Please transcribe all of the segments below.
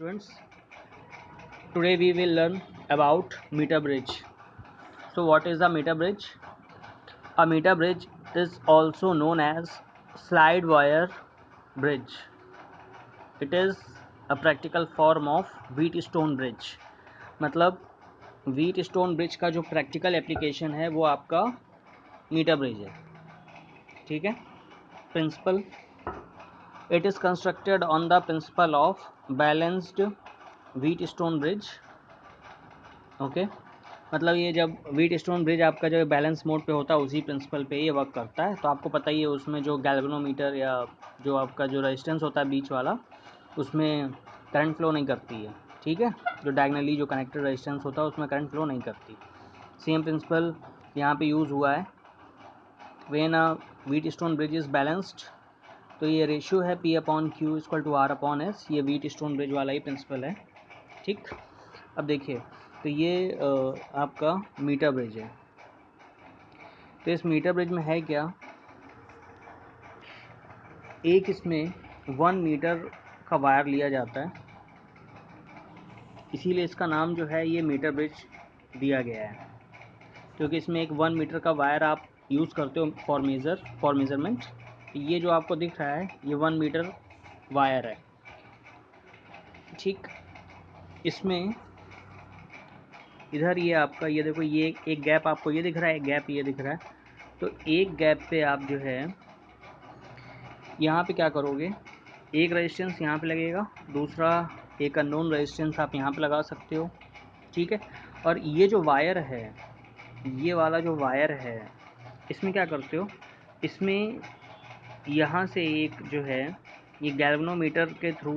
Students, today we will learn about meter bridge. So what is a meter bridge? A meter bridge is also known as slide wire bridge. It is a practical form of Wheatstone bridge. मतलब Wheatstone bridge का जो practical application है वो आपका metre bridge है. ठीक है. Principle, it is constructed on the principle of balanced Wheatstone bridge. Okay. मतलब ये जब व्हीटस्टोन ब्रिज आपका जो बैलेंस मोड पे होता है उसी प्रिंसिपल पे ये वर्क करता है. तो आपको पता ही है उसमें जो गैल्वेनोमीटर या जो आपका जो रेजिस्टेंस होता है बीच वाला उसमें करंट फ्लो नहीं करती है. ठीक है. जो डायगनली जो कनेक्टेड रेजिस्टेंस होता है उसमें करंट फ्लो नहीं करती. सेम प्रिंसिपल यहाँ पे यूज़ हुआ है when a Wheatstone bridge is balanced. तो ये रेशियो है P/Q=R/S. ये व्हीटस्टोन ब्रिज वाला ही प्रिंसिपल है. ठीक. अब देखिए, तो ये आपका मीटर ब्रिज है. तो इस मीटर ब्रिज में है क्या, एक इसमें 1 मीटर का वायर लिया जाता है, इसीलिए इसका नाम जो है ये मीटर ब्रिज दिया गया है. क्योंकि इसमें एक 1 मीटर का वायर आप यूज़ करते हो फॉर मेज़रमेंट. ये जो आपको दिख रहा है ये 1 मीटर वायर है. ठीक. इसमें इधर ये आपका ये देखो, ये एक गैप आपको ये दिख रहा है, एक गैप ये दिख रहा है. तो एक गैप पे आप जो है यहाँ पे क्या करोगे, एक रेजिस्टेंस यहाँ पे लगेगा, दूसरा एक अननोन रेजिस्टेंस आप यहाँ पे लगा सकते हो. ठीक है. और ये जो वायर है, ये वाला जो वायर है, इसमें क्या करते हो, इसमें यहाँ से एक जो है ये गैल्वेनोमीटर के थ्रू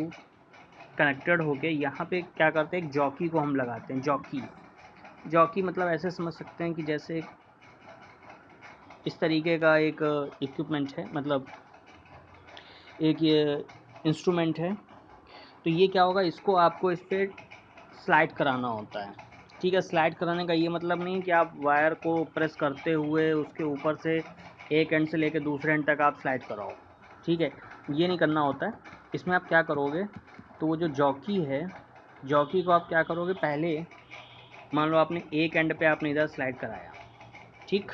कनेक्टेड होके यहाँ पे क्या करते हैं, एक जॉकी को हम लगाते हैं. जॉकी मतलब ऐसे समझ सकते हैं कि जैसे इस तरीके का एक इक्विपमेंट है, मतलब एक ये इंस्ट्रूमेंट है. तो ये क्या होगा, इसको आपको इस पर स्लाइड कराना होता है. ठीक है. स्लाइड कराने का ये मतलब नहीं कि आप वायर को प्रेस करते हुए उसके ऊपर से एक एंड से लेकर दूसरे एंड तक आप स्लाइड कराओ. ठीक है. ये नहीं करना होता है. इसमें आप क्या करोगे, तो वो जो जॉकी है, जॉकी को आप क्या करोगे, पहले मान लो आपने एक एंड पे आपने इधर स्लाइड कराया. ठीक.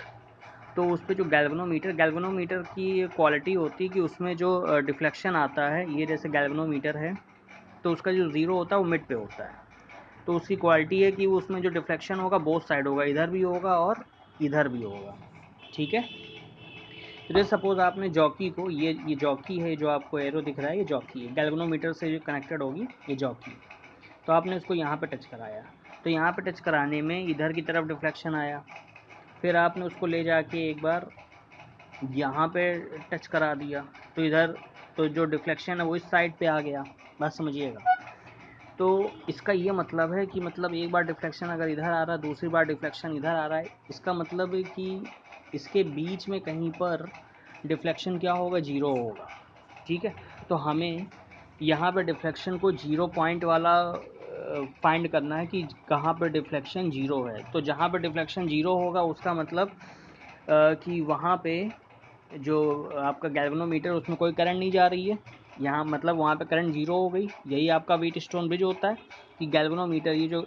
तो उस पर जो गैल्वेनोमीटर की क्वालिटी होती है कि उसमें जो डिफ्लेक्शन आता है, ये जैसे गैल्वेनोमीटर है तो उसका जो ज़ीरो होता है वो मिड पे होता है. तो उसकी क्वालिटी है कि उसमें जो डिफ्लेक्शन होगा बोथ साइड होगा, इधर भी होगा और इधर भी होगा. ठीक है. तो जैसे सपोज आपने जॉकी को, ये जॉकी है, जो आपको एरो दिख रहा है ये जॉकी है, गैल्वेनोमीटर से जो कनेक्टेड होगी ये जॉकी. तो आपने इसको यहाँ पे टच कराया, तो यहाँ पे टच कराने में इधर की तरफ डिफ्लेक्शन आया. फिर आपने उसको ले जाके एक बार यहाँ पे टच करा दिया, तो इधर तो जो डिफ्लेक्शन है वो इस साइड पे आ गया. बात समझिएगा. तो इसका ये मतलब है कि मतलब एक बार डिफ्लेक्शन अगर इधर आ रहा है, दूसरी बार डिफ्लेक्शन इधर आ रहा है, इसका मतलब है कि इसके बीच में कहीं पर डिफ्लेक्शन क्या होगा, ज़ीरो होगा. ठीक है. तो हमें यहाँ पर डिफ्लेक्शन को 0 पॉइंट वाला फाइंड करना है कि कहाँ पर डिफ्लेक्शन 0 है. तो जहाँ पर डिफ्लेक्शन 0 होगा उसका मतलब कि वहाँ पे जो आपका गैल्वेनोमीटर उसमें कोई करंट नहीं जा रही है. यहाँ मतलब वहाँ पे करंट 0 हो गई. यही आपका व्हीटस्टोन ब्रिज होता है कि गैल्वेनोमीटर, ये जो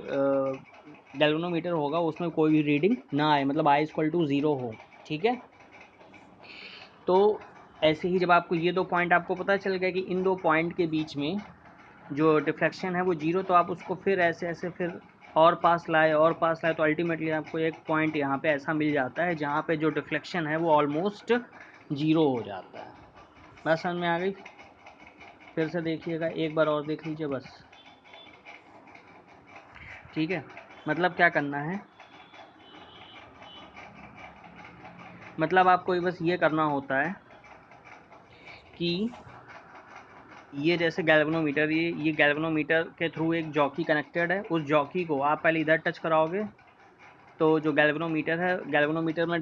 गैल्वेनोमीटर होगा उसमें कोई भी रीडिंग ना आए, मतलब I=0 हो. ठीक है. तो ऐसे ही जब आपको ये 2 पॉइंट आपको पता चल गया कि इन 2 पॉइंट के बीच में जो डिफ्लेक्शन है वो 0, तो आप उसको फिर ऐसे ऐसे फिर और पास लाए, तो अल्टीमेटली आपको एक पॉइंट यहाँ पे ऐसा मिल जाता है जहाँ पे जो डिफ्लेक्शन है वो ऑलमोस्ट 0 हो जाता है. बात समझ में आ गई. फिर से देखिएगा, एक बार और देख लीजिए बस. ठीक है. मतलब क्या करना है, मतलब आपको बस ये करना होता है कि ये जैसे गैल्वेनोमीटर, ये गैल्वेनोमीटर के थ्रू एक जॉकी कनेक्टेड है. उस जॉकी को आप पहले इधर टच कराओगे, तो जो गैल्वेनोमीटर है, गैल्वेनोमीटर में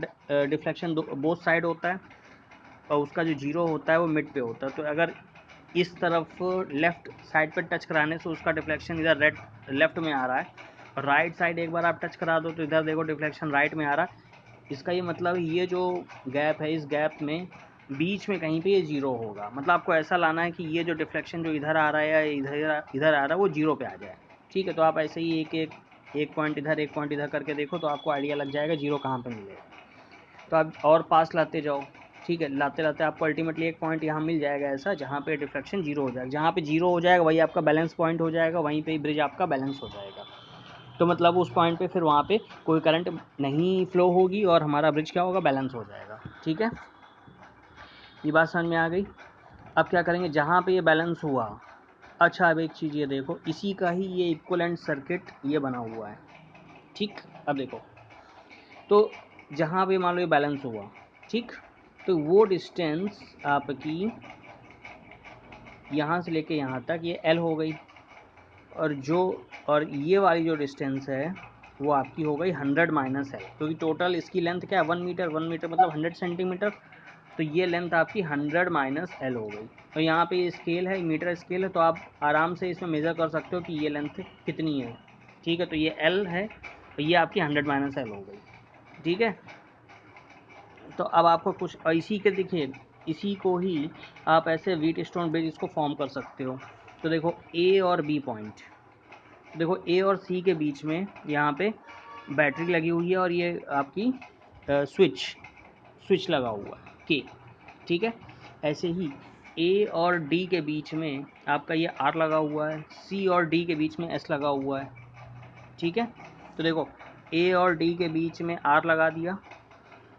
डिफ्लेक्शन बोथ साइड होता है और उसका जो 0 होता है वो मिड पे होता है. तो अगर इस तरफ लेफ़्ट साइड पर टच कराने से उसका डिफ्लेक्शन इधर लेफ़्ट में आ रहा है, और राइट साइड एक बार आप टच करा दो तो इधर देखो डिफ्लेक्शन राइट में आ रहा है. इसका ये मतलब ये जो गैप है, इस गैप में बीच में कहीं पे ये जीरो होगा। मतलब आपको ऐसा लाना है कि ये जो डिफ्लेक्शन जो इधर आ रहा है या इधर आ रहा है वो जीरो पे आ जाए। ठीक है, तो आप ऐसे ही एक पॉइंट इधर एक पॉइंट इधर करके देखो तो आपको आइडिया लग जाएगा जीरो कहाँ पे मिलेगा। तो आप और पास लाते जाओ। ठीक है, लाते लाते आपको अल्टीमेटली एक पॉइंट यहाँ मिल जाएगा ऐसा जहाँ पे डिफ्लेक्शन जीरो हो जाएगा। जहाँ पे जीरो हो जाएगा वही आपका बैलेंस पॉइंट हो जाएगा, वहीं पे ब्रिज आपका बैलेंस हो जाएगा। तो मतलब उस पॉइंट पे फिर वहाँ पे कोई करंट नहीं फ्लो होगी और हमारा ब्रिज क्या होगा, बैलेंस हो जाएगा। ठीक है, ये बात समझ में आ गई। अब क्या करेंगे, जहाँ पे ये बैलेंस हुआ, अच्छा अब एक चीज़ ये देखो, इसी का ही ये इक्विवेलेंट सर्किट ये बना हुआ है। ठीक, अब देखो तो जहाँ पे मान लो ये बैलेंस हुआ, ठीक, तो वो डिस्टेंस आपकी यहाँ से लेके यहाँ तक ये L हो गई, और ये वाली जो डिस्टेंस है वो आपकी हो गई 100 माइनस L, क्योंकि टोटल इसकी लेंथ क्या है 1 मीटर, 1 मीटर मतलब 100 सेंटीमीटर। तो ये लेंथ आपकी 100 माइनस L हो गई। तो यहाँ पे ये स्केल है, मीटर स्केल है, तो आप आराम से इसमें मेज़र कर सकते हो कि ये लेंथ कितनी है। ठीक है, तो ये L है, तो ये आपकी 100 माइनस L हो गई। ठीक है, तो अब आपको कुछ इसी के देखिए, इसी को ही आप ऐसे व्हीटस्टोन ब्रिज इसको फॉर्म कर सकते हो। तो देखो ए और बी पॉइंट, देखो ए और सी के बीच में यहाँ पे बैटरी लगी हुई है और ये आपकी स्विच लगा हुआ है के। ठीक है, ऐसे ही ए और डी के बीच में आपका ये आर लगा हुआ है, सी और डी के बीच में एस लगा हुआ है। ठीक है, तो देखो ए और डी के बीच में आर लगा दिया,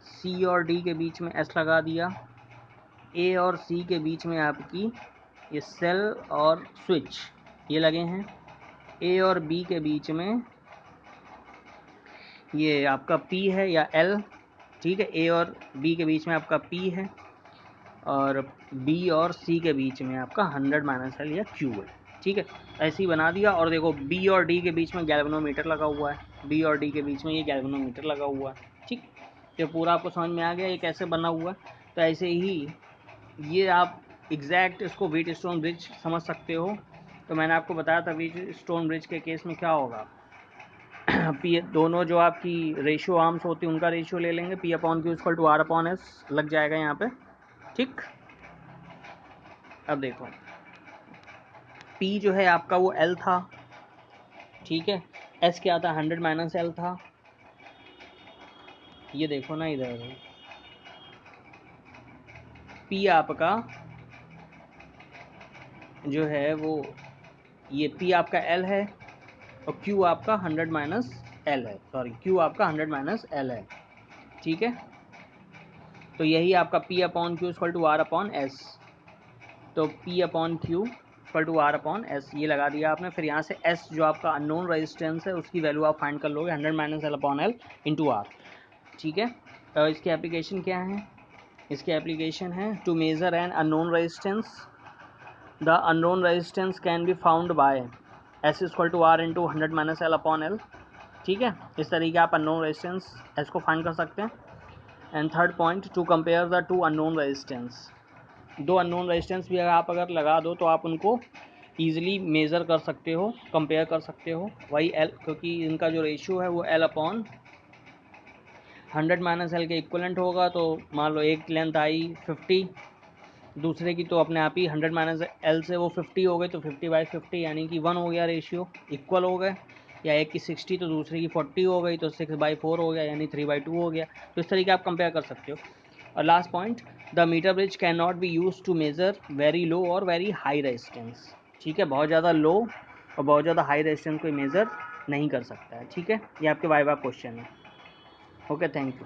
सी और डी के बीच में एस लगा दिया, ए और सी के बीच में आपकी ये सेल और स्विच ये लगे हैं, ए और बी के बीच में ये आपका पी है या एल। ठीक है, ए और बी के बीच में आपका पी है और बी और सी के बीच में आपका 100 माइनस एल या क्यू है। ठीक है, ऐसे ही बना दिया। और देखो बी और डी के बीच में गैल्वेनोमीटर लगा हुआ है, बी और डी के बीच में ये गैल्वेनोमीटर लगा हुआ है। ठीक, तो पूरा आपको समझ में आ गया ये कैसे बना हुआ है। तो ऐसे ही ये आप एग्जैक्ट इसको व्हीटस्टोन ब्रिज समझ सकते हो। तो मैंने आपको बताया था व्हीटस्टोन ब्रिज के केस में क्या होगा, पी दोनों जो आपकी रेशियो आर्म्स होती है उनका रेशियो ले लेंगे, P upon Q equal to R upon S लग जाएगा यहाँ पे। ठीक, अब देखो पी जो है आपका वो एल था, ठीक है, एस क्या था 100 माइनस एल था। ये देखो ना इधर पी आपका जो है वो ये पी आपका एल है और क्यू आपका 100 माइनस एल है, सॉरी क्यू आपका 100 माइनस एल है। ठीक है, तो यही आपका P upon Q equal to R upon S. तो P upon Q equal to R upon S ये लगा दिया आपने। फिर यहाँ से एस जो आपका अननोन रेजिस्टेंस है उसकी वैल्यू आप फाइंड कर लोगे 100 minus L upon L into R. ठीक है, इसकी एप्लीकेशन क्या है, इसकी एप्लीकेशन है to measure an unknown resistance, the unknown resistance can be found by S equal to R into 100 minus L upon L. ठीक है, इस तरीके आप अननोन रेजिस्टेंस एस को फाइंड कर सकते हैं। And third point, to compare the two unknown resistance, दो अननोन रेजिस्टेंस भी आप अगर लगा दो तो आप उनको ईजिली मेज़र कर सकते हो, कंपेयर कर सकते हो। वही एल, क्योंकि इनका जो रेशियो है वो एल अपॉन 100 माइनस एल के इक्वलेंट होगा। तो मान लो एक लेंथ आई 50, दूसरे की तो अपने आप ही 100 माइनस एल से वो 50 हो गई, तो 50/50 यानी कि 1 हो गया, रेशियो इक्वल हो गए। या एक की 60 तो दूसरे की 40 हो गई, तो 6/4 हो गया यानी 3/2 हो गया। तो इस तरीके आप कंपेयर कर सकते हो। और last point, the meter bridge can not be use to measure very low और वेरी हाई रेजिस्टेंस। ठीक है, बहुत ज़्यादा लो और बहुत ज़्यादा हाई रेजिस्टेंस कोई मेज़र नहीं कर सकता है। ठीक है, ये आपके वाइवा क्वेश्चन है। Okay, thank you.